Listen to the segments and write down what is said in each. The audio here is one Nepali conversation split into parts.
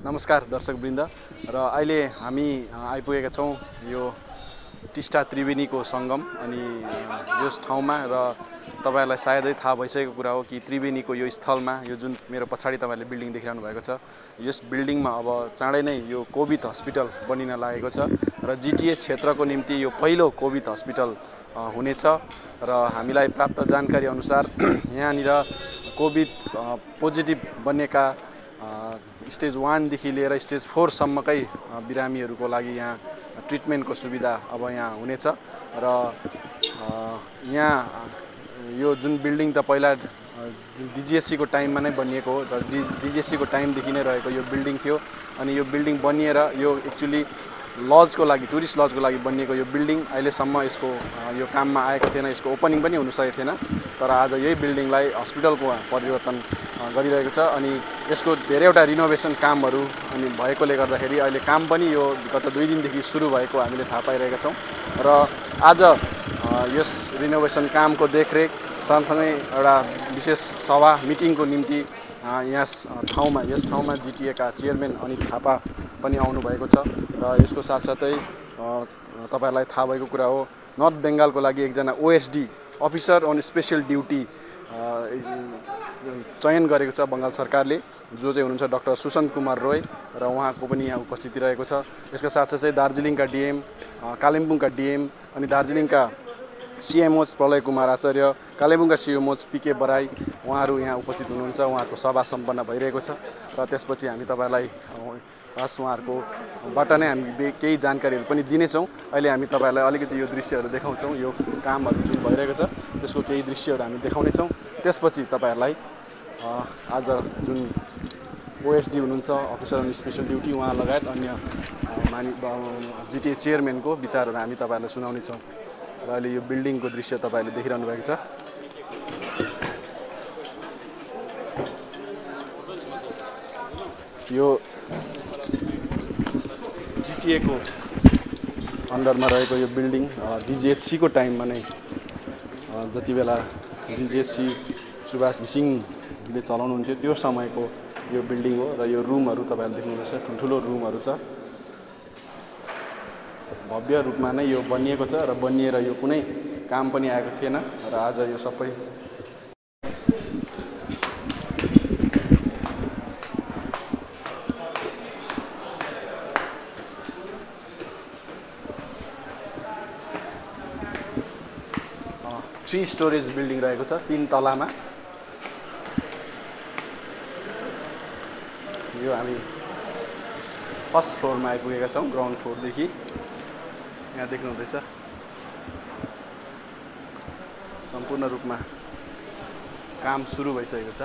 नमस्कार दर्शकवृन्द र अहिले हामी आइपुगेका छौँ यो टिस्टा त्रिवेणीको सङ्गम अनि यस ठाउँमा र तपाईहरुलाई सायदै थाहा भइसकेको कुरा हो कि त्रिवेणीको यो स्थलमा यो जुन मेरो पछाडि तपाईहरुले बिल्डिङ देखिरहनु भएको छ यस बिल्डिङमा अब चाँडै नै यो कोभिड हस्पिटल बनिन लागेको छ र जिटिए क्षेत्रको निम्ति यो पहिलो कोभिड हस्पिटल हुनेछ र हामीलाई प्राप्त जानकारी अनुसार यहाँनिर कोभिड पोजिटिभ बनेका स्टेज 1 देखि लिएर स्टेज 4 सम्मकै बिरामीहरूको लागि यहाँ ट्रिटमेन्टको सुविधा अब यहाँ हुनेछ र यहाँ यो जुन बिल्डिङ त पहिला डिजिएससी को टाइममा नै बनिएको हो र डिजिएससी को टाइमदेखि नै रहेको यो बिल्डिङ थियो अनि यो बिल्डिङ बनिएर यो एक्चुअली लजको लागि टुरिस्ट लजको लागि बनिएको यो बिल्डिङ अहिलेसम्म यसको यो काममा आएको थिएन यसको ओपनिङ पनि हुन सकेको थिएन तर आज यही बिल्डिङलाई हस्पिटलको परिवर्तन गरिरहेको छ अनि यसको धेरैवटा रिनोभेसन कामहरू अनि भएकोले गर्दाखेरि अहिले काम पनि यो गत 2 दिनदेखि सुरु भएको हामीले थाहा पाइरहेका छौँ र आज यस रिनोभेसन कामको देखरेख सँगसँगै एउटा विशेष सभा मिटिङको निम्ति यस ठाउँमा जिटिए का चेयरम्यान अनित थापा पनि आउनु भएको छ र यसको साथसाथै तपाईहरुलाई थाहा भएको कुरा हो नर्थ बेङ्गालको लागि एकजना OSD officer on special duty चयन गरेको छ बङ्गाल सरकारले जो चाहिँ हुनुहुन्छ डाक्टर सुशान्त कुमार रोय र उहाँको पनि यहाँ उपस्थिति रहेको छ यसका साथसाथै दार्जिलिङका डिएम कालिम्पोङका डिएम अनि दार्जिलिङका सिएमओज प्रलय कुमार आचार्य कालेबुङका सिएमओज पीके बराई उहाँहरू यहाँ उपस्थित हुनुहुन्छ उहाँहरूको सभा सम्पन्न भइरहेको छ र त्यसपछि हामी तपाईहरुलाई खास उहाँहरूकोबाट नै हामी केही जानकारीहरू पनि दिनेछौँ अहिले हामी तपाईहरुलाई अलिकति यो दृश्यहरू देखाउँछौँ यो कामहरू जुन भइरहेको छ त्यसको केही दृश्यहरू हामी देखाउनेछौँ त्यसपछि तपाईहरुलाई आज जुन ओएसडी हुनुहुन्छ अफिसर अन स्पेशल ड्युटी उहाँ लगायत अन्य जिटिए चेयरम्यानको विचारहरू हामी तपाईहरुलाई सुनाउनेछौँ र अहिले यो बिल्डिङको दृश्य तपाईहरुले देखिरहनु भएको छ यो जिटिए को अन्डरमा रहेको यो बिल्डिङ डिजिएचसी को टाइममा नै जति बेला डिजिएचसी सुभाष घिसिङले चलाउनुहुन्थ्यो त्यो समयको यो बिल्डिङ हो र यो रुमहरू तपाईहरुले देख्नुहुन्छ ठुल्ठुलो रुमहरू छ भव्य रूपमा नै यो बनिएको छ र बनिएर यो कुनै काम पनि आएको थिएन र आज यो सबै थ्री स्टोरेज बिल्डिङ रहेको छ 3 तलामा यो हामी फर्स्ट फ्लोरमा आइपुगेका छौँ ग्राउन्ड फ्लोरदेखि यहाँ देख्नुहुँदैछ सम्पूर्ण रूपमा काम सुरु भइसकेको छ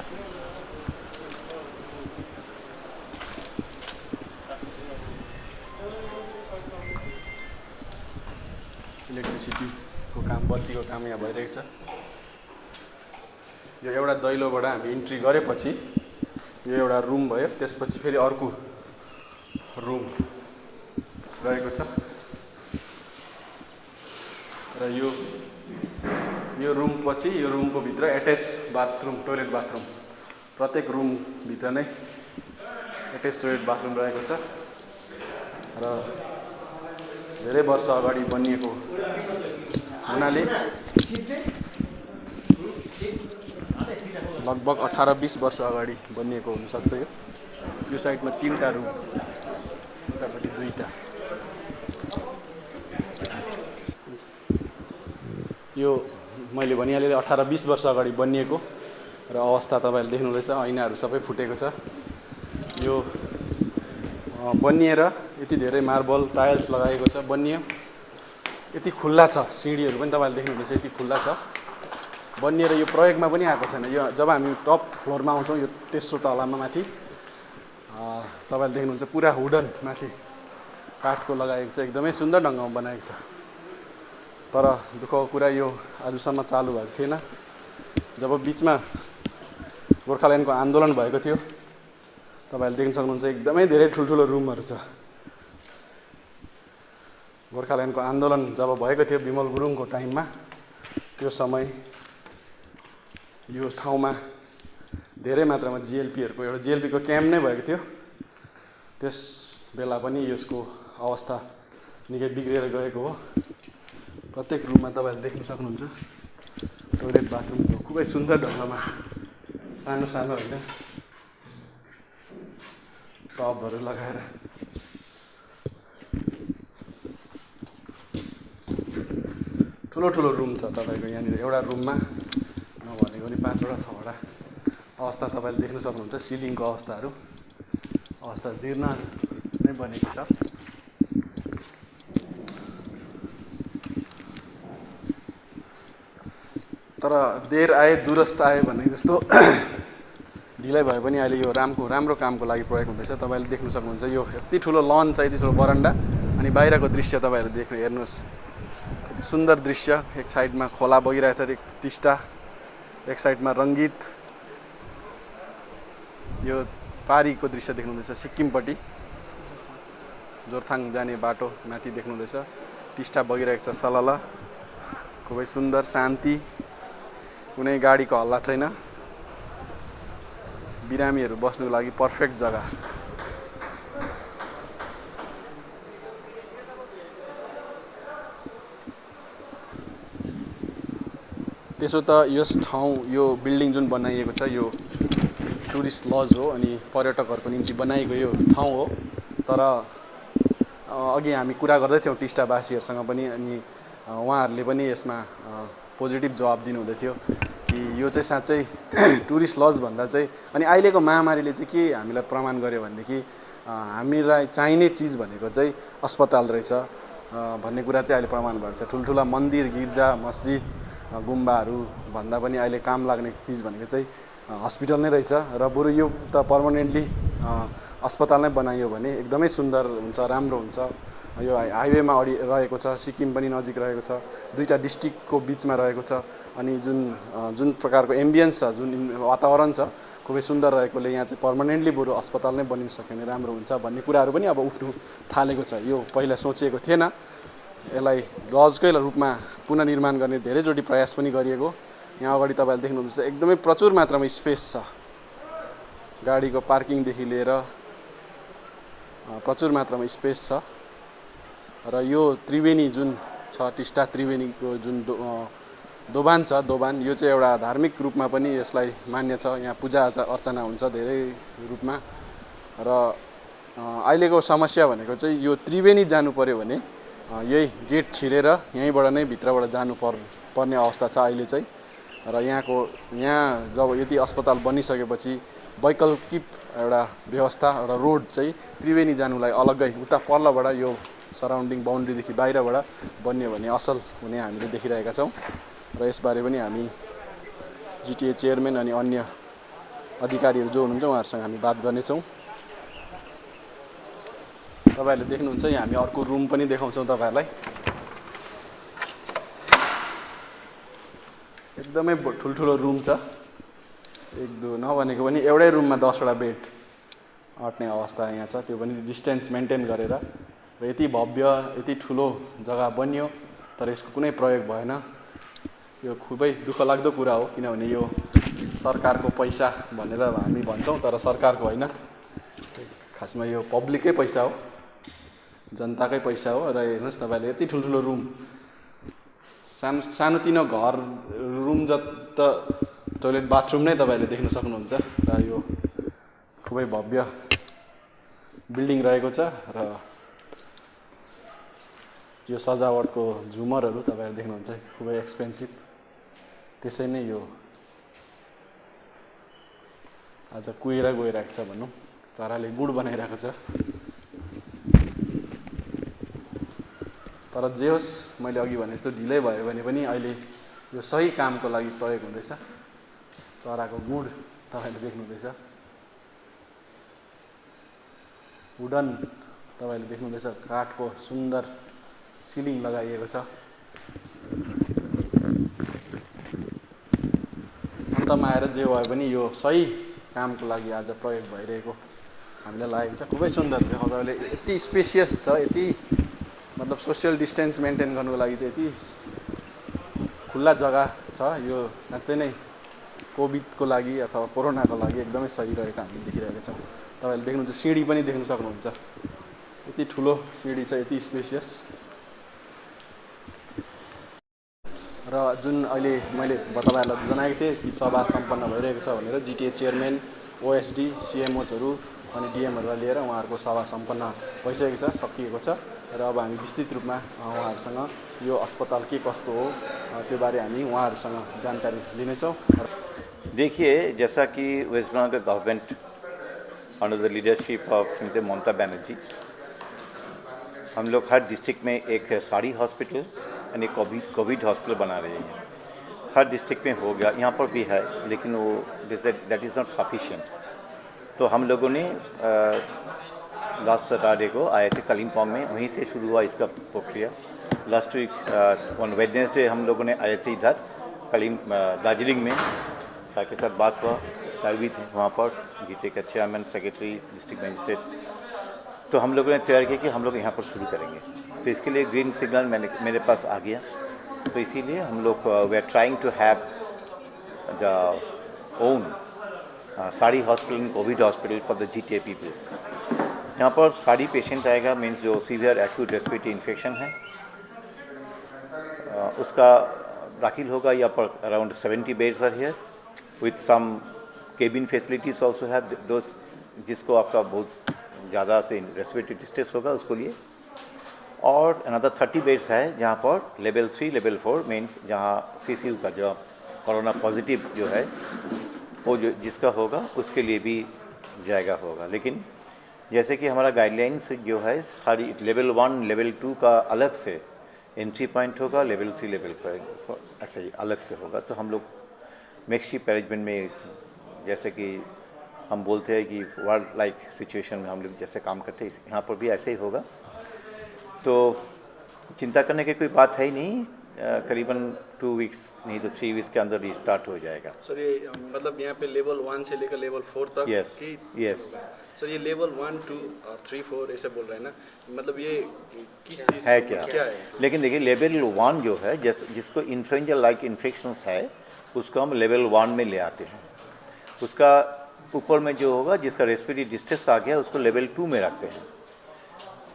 इलेक्ट्रिसिटीको काम बत्तीको काम यहाँ भइरहेको छ यो एउटा दैलोबाट हामी इन्ट्री गरेपछि यो एउटा रुम भयो त्यसपछि फेरि अर्को रुम रहेको छ र यो रुम पछि यो रुमको भित्र एट्याच बाथरुम टोयलेट बाथरुम प्रत्येक रुम भित्र नै एट्याच टोयलेट बाथरुम रहेको छ र धेरै वर्ष अगाडि बनिएको हुनाले लगभग 18-20 वर्ष अगाडि बनिएको हुन सक्छ यो साइडमा 3टा रुम उतापट्टि 2टा यो मैले भनिहालेँ 18-20 वर्ष अगाडि बनिएको र अवस्था तपाईहरुले देख्नुहुँदैछ ऐनाहरू सबै फुटेको छ यो बनिएर यति धेरै मार्बल टाइल्स लगाएको छ बनियो यति खुल्ला छ सिडीहरू पनि तपाईहरुले देख्नुहुँदैछ यति खुल्ला छ बनिएर यो प्रयोगमा पनि आएको छैन यो जब हामी टप फ्लोरमा आउँछौँ यो तेस्रो तलामा माथि तपाईहरुले देख्नुहुन्छ पुरा वुडन माथि काठको लगाएको छ एकदमै सुन्दर ढङ्गमा बनाएको छ तर दुःखको कुरा यो आजसम्म चालु भएको थिएन जब बीचमा गोर्खाल्यान्डको आन्दोलन भएको थियो तपाईहरुले देख्न सक्नुहुन्छ एकदमै धेरै ठुल्ठुलो रुमहरू छ गोर्खाल्यान्डको आन्दोलन जब भएको थियो विमल गुरुङको टाइममा त्यो समय यो ठाउँमा धेरै मात्रामा जिएलपीहरुको एउटा जिएलपीको क्याम्प नै भएको थियो त्यस बेला पनि यसको अवस्था निकै बिग्रेर गएको हो। प्रत्येक रुममा तपाईँले देख्न सक्नुहुन्छ टोयलेट बाथरुम खुबै सुन्दर ढङ्गमा सानो सानो होइन टबहरू लगाएर ठुलो ठुलो रुम छ तपाईँको यहाँनिर। एउटा रुममा नभनेको पनि 5वटा 6वटा अवस्था तपाईँले देख्न सक्नुहुन्छ। सिलिङको अवस्था जीर्ण नै बनेको छ। तर देर आए दुरस्त आए भन्ने जस्तो ढिलै भए पनि अहिले यो राम्रो कामको लागि प्रयोग हुँदैछ। तपाईँले देख्न सक्नुहुन्छ यो यति ठुलो लन छ, यति ठुलो बरन्डा, अनि बाहिरको दृश्य तपाईँहरूले हेर्नुहोस्, यति सुन्दर दृश्य। एक साइडमा खोला बगिरहेछ, एक टिस्टा, एक साइडमा रङ्गीत यो पारीको दृश्य देख्नुहुँदैछ। सिक्किमपट्टि जोरथाङ जाने बाटो माथि देख्नुहुँदैछ, टिस्टा बगिरहेको छ सलल, खुबै सुन्दर, शान्ति, कुनै गाडीको हल्ला छैन, बिरामीहरू बस्नुको लागि पर्फेक्ट जग्गा। त्यसो त यस ठाउँ यो बिल्डिङ जुन बनाइएको छ यो टुरिस्ट लज हो अनि पर्यटकहरूको निम्ति बनाइएको यो ठाउँ हो। तर अघि हामी कुरा गर्दै थियौँ टिस्टावासीहरूसँग पनि, अनि उहाँहरूले पनि यसमा पोजिटिभ जवाब दिनुहुँदै थियो कि यो चाहिँ साँच्चै टुरिस्ट लज भन्दा चाहिँ, अनि अहिलेको महामारीले चाहिँ के हामीलाई प्रमाण गर्यो भनेदेखि हामीलाई चाहिने चिज भनेको चाहिँ अस्पताल रहेछ भन्ने कुरा चाहिँ अहिले प्रमाण भएको छ। ठुल्ठुला मन्दिर, गिर्जा, मस्जिद, गुम्बाहरू भन्दा पनि अहिले काम लाग्ने चिज भनेको चाहिँ हस्पिटल नै रहेछ। र बरु यो त पर्मानेन्टली अस्पताल नै बनाइयो भने एकदमै सुन्दर हुन्छ, राम्रो हुन्छ। यो हाइवेमा रहेको छ, सिक्किम पनि नजिक रहेको छ, दुईवटा डिस्ट्रिक्टको बिचमा रहेको छ, अनि जुन प्रकारको एम्बियन्स छ, जुन वातावरण छ खुबै सुन्दर रहेकोले यहाँ चाहिँ पर्मानेन्टली बरु अस्पताल नै बनिन सक्यो भने राम्रो हुन्छ भन्ने कुराहरू पनि अब उठ्नु थालेको छ। यो पहिला सोचिएको थिएन। यसलाई लजकै रूपमा पुनर्निर्माण गर्ने धेरैचोटि प्रयास पनि गरिएको। यहाँ अगाडि तपाईँले देख्नुहुन्छ एकदमै प्रचुर मात्रामा स्पेस छ, गाडीको पार्किङदेखि लिएर प्रचुर मात्रामा स्पेस छ। र यो त्रिवेणी जुन छ, टिस्टा त्रिवेणीको जुन दोभान छ, यो चाहिँ एउटा धार्मिक रूपमा पनि यसलाई मान्य छ। यहाँ पूजा अर्चना हुन्छ धेरै रूपमा। र अहिलेको समस्या भनेको चाहिँ यो त्रिवेणी जानु पर्यो भने यही गेट छिरेर यहीँबाट नै भित्रबाट जानु पर्ने अवस्था छ अहिले चाहिँ। र यहाँ जब यदि अस्पताल बनिसकेपछि वैकल्पिक एउटा व्यवस्था, एउटा रोड चाहिँ त्रिवेणी जानुलाई अलग्गै उता पल्लोबाट यो सराउन्डिङ बााउन्ड्रीदेखि बाहिरबाट बन्यो भने असल हुने हामीले देखिरहेका छौँ। र यसबारे पनि हामी जिटिए चेयरम्यान अनि अन्य अधिकारीहरू जो हुनुहुन्छ उहाँहरूसँग हामी बात गर्नेछौँ। तपाईँहरूले देख्नुहुन्छ यहाँ हामी अर्को रुम पनि देखाउँछौँ तपाईँहरूलाई। एकदमै ठुल्ठुलो रुम छ, एक दो नभनेको पनि एउटै रुममा 10वटा बेड अट्ने अवस्था यहाँ छ, त्यो पनि डिस्टेन्स मेन्टेन गरेर। र यति भव्य यति ठुलो जग्गा बनियो तर यसको कुनै प्रयोग भएन। यो खुबै दुःख लाग्दो कुरा हो, किनभने यो सरकारको पैसा भनेर हामी भन्छौँ तर सरकारको होइन, खासमा यो पब्लिकै पैसा हो, जनताकै पैसा हो। र हेर्नुहोस् तपाईँले यति ठुल्ठुलो रुम, सानोतिनो घर रुम त टोयलेट बाथरुम नै तपाईँले देख्न सक्नुहुन्छ। र यो खुबै भव्य बिल्डिङ रहेको छ। र यो सजावटको झुमरहरू तपाईँले देख्नुहुन्छ खुबै एक्सपेन्सिभ। त्यसै नै यो आज कुहेर गइरहेको छ भनौँ, चराले गुड बनाइरहेको छ। तर जे होस्, मैले अघि भने जस्तो ढिलै भयो भने पनि अहिले यो सही कामको लागि प्रयोग हुँदैछ। चराको गुड तपाईँले देख्नुहुँदैछ, वुडन तपाईँले देख्नुहुँदैछ, काठको सुन्दर सिलिङ लगाइएको छ। अन्तमा आएर जे भयो पनि यो सही कामको लागि आज प्रयोग भइरहेको हामीलाई लागेको छ। खुबै सुन्दर देखाउँछ, तपाईँले यति स्पेसियस छ, यति मतलब सोसियल डिस्टेन्स मेन्टेन गर्नुको लागि चाहिँ यति खुल्ला जग्गा छ। यो साँच्चै नै कोभिडको लागि अथवा कोरोनाको लागि एकदमै सही रहेको हामीले देखिरहेका छौँ। तपाईँहरूले देख्नुहुन्छ सिँढी पनि देख्न सक्नुहुन्छ, यति ठुलो सिँढी छ, यति स्पेसियस। र जुन अहिले मैले तपाईँहरूलाई जनाएको थिएँ कि सभा सम्पन्न भइरहेको छ भनेर, जिटिए चेयरम्यान, ओएसडी, सिएमओचहरू अनि डिएमहरूलाई लिएर उहाँहरूको सभा सम्पन्न भइसकेको छ, सकिएको छ। र अब हामी विस्तृत रूपमा उहाँहरूसँग यो अस्पताल के कस्तो हो त्यो बारे हामी उहाँहरूसँग जानकारी लिनेछौँ। देखिए, जैसा कि वेस्ट बंगाल का government under the leadership of श्रीमती ममता बनर्जी, हम लोग हर डिस्ट्रिक्ट में एक साड़ी हॉस्पिटल और एक कोविड हॉस्पिटल बना रहे हैं। हर डिस्ट्रिक्ट में हो गया, यहाँ पर भी है, लेकिन वो दैट इज़ नॉट सफिशिएंट। तो हम लोगों ने लास्ट सैटरडे को आए थे कलिम्पोंग में, वहीं से शुरू हुआ इसका प्रक्रिया। लास्ट वीक ऑन वेडनेसडे हम लोगों ने आए थे इधर दार्जिलिंग में, सर के साथ बात हुआ, सर भी थे वहाँ पर, जीटे का चेयरमैन, सेक्रेटरी, डिस्ट्रिक्ट मजिस्ट्रेट्स। तो हम लोगों ने तैयार किया कि हम लोग यहाँ पर शुरू करेंगे। तो इसके लिए ग्रीन सिग्नल मेरे पास आ गया। तो इसीलिए हम लोग we are trying to have the own SARI hospital and covid hospital for the GTA people. यहाँ पर साड़ी पेशेंट आएगा, मीन्स जो सीवियर एक्यूट रेस्पिरेटरी इन्फेक्शन है उसका दाखिल होगा। यहाँ पर around 70 beds are here with some cabin facilities also have दोस्त, जिसको आपका बहुत ज़्यादा से रेस्पिरेटरी डिस्ट्रेस होगा उसको लिए। और अनदर 30 बेड्स है जहाँ पर लेवल 3 लेवल 4 मीन्स जहाँ सीसीयू का जो कोरोना पॉजिटिव जो है वो जो जिसका होगा उसके लिए भी जाएगा होगा। लेकिन जैसे कि हमारा गाइडलाइंस जो है सारी लेवल 1 लेवल 2 का अलग से एंट्री पॉइंट होगा, लेवल 3 लेवल 4 ऐसे ही अलग से होगा। तो हम लोग मेकशिफ्ट अरेंजमेंट में, जैसे कि हम बोलते हैं कि वर्ल्ड लाइक सिचुएशन में हम लोग जैसे काम करते हैं, यहाँ पर भी ऐसे ही होगा। तो चिंता करने की कोई बात है ही नहीं, करीबन 2 वीक्स नहीं तो 3 वीक्स के अंदर ही स्टार्ट हो जाएगा। सर ये मतलब यहाँ पे लेवल 1 से लेकर लेवल 4 तक? यस। सर ये लेवल 1 2 3 4 ऐसे बोल रहे हैं ना, मतलब ये किस चीज़ है क्या है? लेकिन देखिए लेवल 1 जो है जिसको इन्फ्लुएंजा लाइक इन्फेक्शंस है उसको हम लेवल 1 में ले आते हैं। उसका ऊपर में जो होगा जिसका रेस्पिरेटरी डिस्ट्रेस आ गया उसको लेवल 2 में रखते हैं।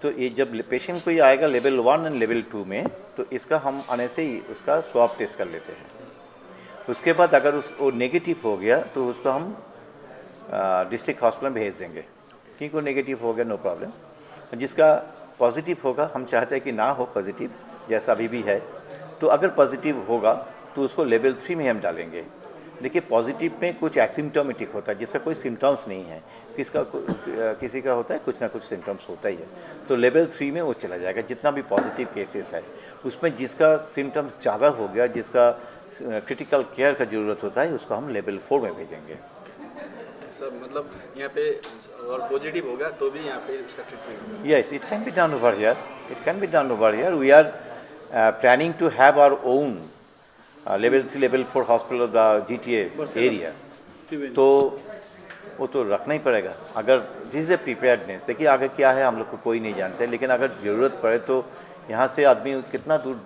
तो ये जब पेशेंट कोई आएगा लेवल 1 एंड लेवल 2 में, तो इसका हम आने से ही उसका स्वाब टेस्ट कर लेते हैं। उसके बाद अगर वो नेगेटिव हो गया तो उसको हम डिस्ट्रिक्ट हॉस्पिटल में भेज देंगे, क्योंकि वो नेगेटिव हो गया नो प्रॉब्लम। जिसका पॉजिटिव होगा, हम चाहते हैं कि ना हो पॉजिटिव जैसा अभी भी है, तो अगर पॉजिटिव होगा तो उसको लेवल 3 में हम डालेंगे। देखिए पॉजिटिव में कुछ एसिम्टोमेटिक होता है जिसका कोई सिम्टम्स नहीं है, किसी का होता है कुछ ना कुछ सिम्टम्स होता ही है, तो लेवल 3 में वो चला जाएगा। जितना भी पॉजिटिव केसेस है उसमें जिसका सिम्टम्स ज़्यादा हो गया, जिसका क्रिटिकल केयर का ज़रूरत होता है, उसको हम लेवल 4 में भेजेंगे। सर मतलब यहाँ पे और पॉजिटिव होगा तो भी यहाँ पे उसका treatment? Yes, it can be done over here, it can be done over here. We are planning to have our own level 3 level 4 hospital of the GTA area. तो वो तो रखना ही पड़ेगा। अगर दिस इज ए प्रिपेयर्डनेस, देखिए आगे क्या है हम लोग को कोई नहीं जानते, लेकिन अगर ज़रूरत पड़े तो यहाँ से आदमी कितना दूर,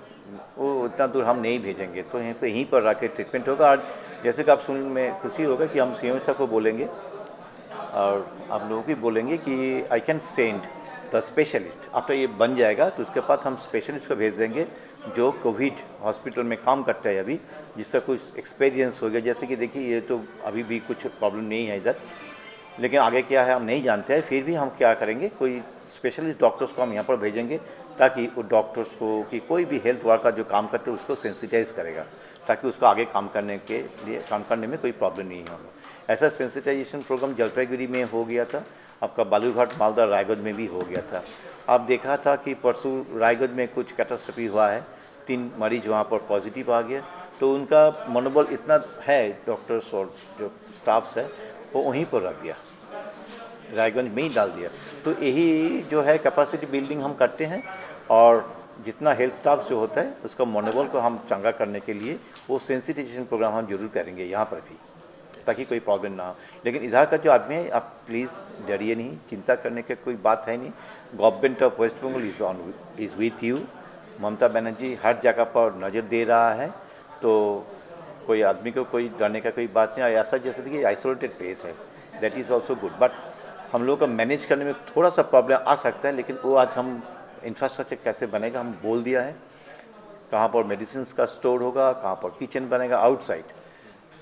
वो इतना दूर हम नहीं भेजेंगे, तो यहीं पर रह के ट्रीटमेंट होगा। और जैसे कि आप सुन में खुशी होगा कि हम सीएम साहब को बोलेंगे और आप लोगों को बोलेंगे कि I can send the specialist. After ये बन जाएगा तो उसके बाद हम स्पेशलिस्ट को भेज देंगे जो कोविड हॉस्पिटल में काम करता है अभी, जिसका कुछ एक्सपीरियंस हो गया। जैसे कि देखिए ये तो अभी भी कुछ प्रॉब्लम नहीं है इधर, लेकिन आगे क्या है हम नहीं जानते हैं। फिर भी हम क्या करेंगे, कोई स्पेशलिस्ट डॉक्टर्स को हम यहाँ पर भेजेंगे ताकि वो डॉक्टर्स को कि कोई भी हेल्थ वर्कर जो काम करते हैं उसको सेंसिटाइज करेगा, ताकि उसको आगे काम करने में कोई प्रॉब्लम नहीं होगा। ऐसा सेंसिटाइजेशन प्रोग्राम जलपाईगुड़ी में हो गया था, आपका बालूरघाट मालदा रायगढ़ में भी हो गया था। आप देखा था कि परसों रायगढ़ में कुछ कैटास्ट्रफी हुआ है, 3 मरीज वहाँ पर पॉजिटिव आ गया, तो उनका मनोबल इतना है, डॉक्टर्स और जो स्टाफ्स है वो वहीं पर रख दिया, रायगंज में ही डाल दिया। तो यही जो है कैपेसिटी बिल्डिंग हम करते हैं, और जितना हेल्थ स्टाफ जो होता है उसका मनोबल को हम चंगा करने के लिए वो सेंसिटाइजेशन प्रोग्राम हम जरूर करेंगे यहाँ पर भी, ताकि कोई प्रॉब्लम ना हो। लेकिन इधर का जो आदमी है, आप प्लीज़ डरिए नहीं, चिंता करने की कोई बात है नहीं। Government of West Bengal is with you. Mamata Banerjee हर जगह पर नज़र दे रहा है, तो कोई आदमी को कोई डरने का कोई बात नहीं। ऐसा जैसे देखिए आइसोलेटेड प्लेस है, that is also good, but हम लोग का मैनेज करने में थोड़ा सा प्रॉब्लम आ सकता है, लेकिन वो आज हम इंफ्रास्ट्रक्चर कैसे बनेगा हम बोल दिया है। कहाँ पर मेडिसिन का स्टोर होगा, कहाँ पर किचन बनेगा आउटसाइड,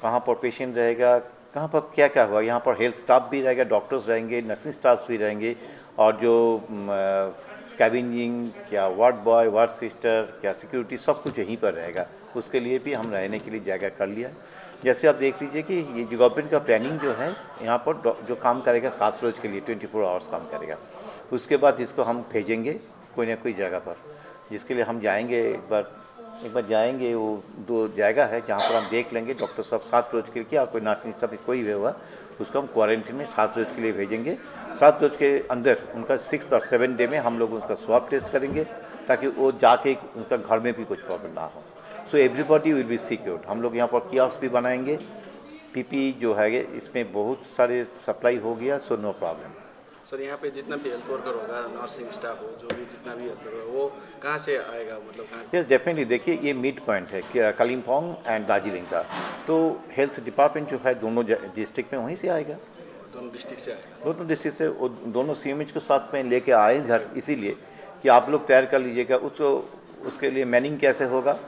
कहाँ पर पेशेंट रहेगा, कहाँ पर क्या क्या होगा। यहाँ पर हेल्थ स्टाफ भी रहेगा, डॉक्टर्स रहेंगे, नर्सिंग स्टाफ भी रहेंगे, और जो स्कैवेंजिंग, क्या वार्ड बॉय, वार्ड सिस्टर, क्या सिक्योरिटी, सब कुछ यहीं पर रहेगा। उसके लिए भी हम रहने के लिए जगह कर लिया है। जैसे आप देख लीजिए कि ये जो गवर्नमेंट का प्लानिंग जो है, यहाँ पर जो काम करेगा 7 रोज़ के लिए 24 आवर्स काम करेगा। उसके बाद इसको हम भेजेंगे कोई ना कोई जगह पर, जिसके लिए हम जाएंगे एक बार जाएंगे। वो 2 जगह है जहाँ पर हम देख लेंगे डॉक्टर साहब 7 रोज़ के लिए, क्या कोई नर्सिंग स्टाफ कोई भी होगा उसको हम क्वारंटीन में 7 रोज़ के लिए भेजेंगे। 7 रोज़ के अंदर उनका 6th और 7th डे में हम लोग उसका स्वाब टेस्ट करेंगे, ताकि वो जाके उनका घर में भी कुछ प्रॉब्लम ना हो। So everybody will be secured. हम लोग यहाँ पर कियोस्क भी बनाएंगे, पीपी जो है इसमें बहुत सारे सप्लाई हो गया, सो नो प्रॉब्लम। सर यहाँ पे जितना भी हेल्थ वर्कर होगा, नर्सिंग स्टाफ हो, जो भी जितना भी हेल्थ वर्कर वो कहाँ से आएगा, मतलब कहाँ? यस डेफिनेटली। देखिए ये मिड पॉइंट है कालिम्पोंग एंड दार्जिलिंग का, तो हेल्थ डिपार्टमेंट जो है दोनों डिस्ट्रिक्ट में वहीं से आएगा। दोनों डिस्ट्रिक्ट से आएगा? दोनों डिस्ट्रिक्ट से। वो दोनों सीएमएच को साथ में लेके आए इधर, इसीलिए कि आप लोग तैयार कर लीजिएगा। उसके लिए मैनिंग कैसे होगा,